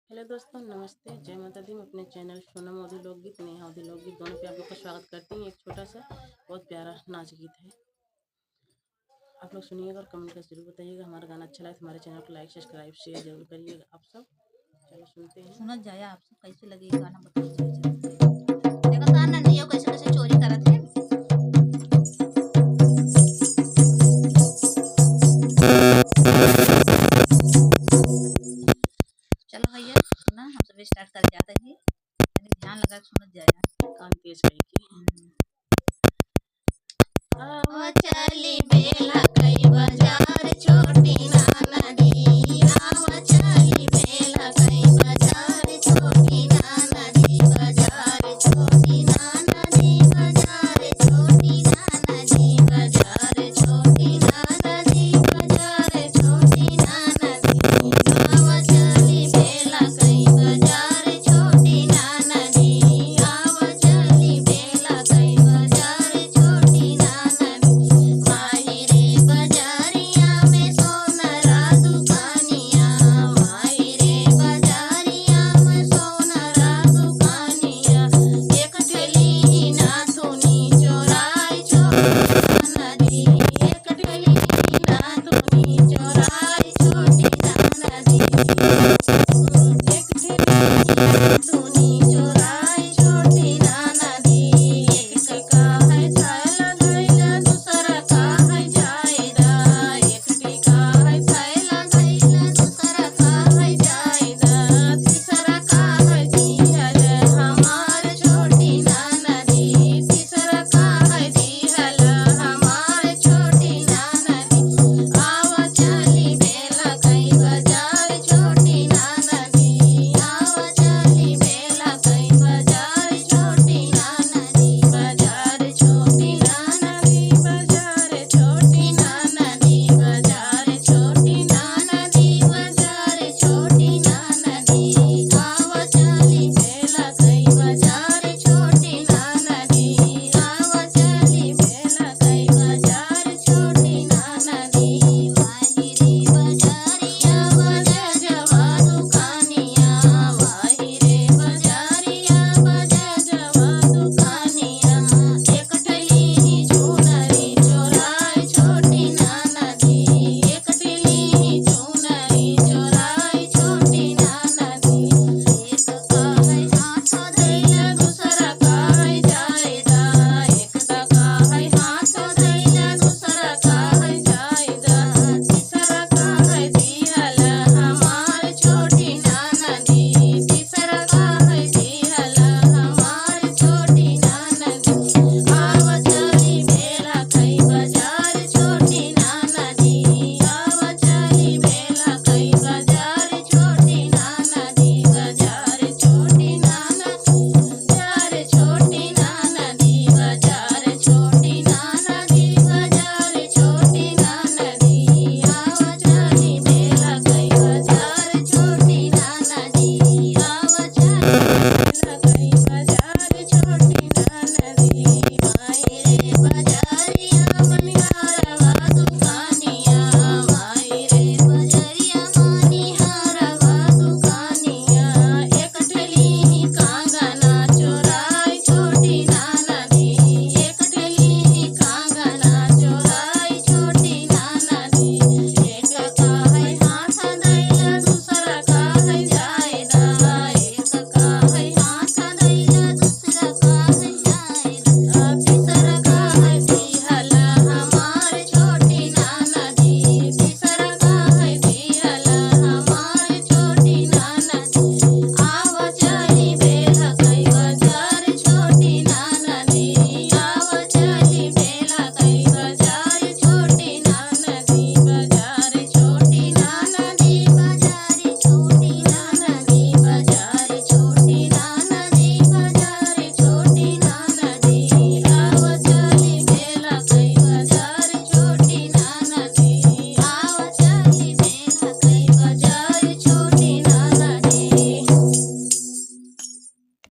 Hello दोस्तों, नमस्ते, जय माता दी। मैं अपने चैनल सोनम अवधी लोकगीत, नेहा अवधी लोकगीत दोनों पे आप लोग का स्वागत करती हूँ। एक छोटा सा बहुत प्यारा नाच गीत है, आप लोग सुनिएगा और कमेंट करके जरूर बताइएगा। हमारा गाना अच्छा लगे तो हमारे चैनल को लाइक सब्सक्राइब शेयर जरूर करिएगा आप सब। चलो सुनते हैं। सुनत जाया आप सब कैसे लगी ये गाना बताइए। देखा था ना नहीं कैसे कैसे चोरी करत है। चलो भैया सुना हम सब स्टार्ट कर जाते हैं। ध्यान लगा के सुनत जाया। कान तेज करिए।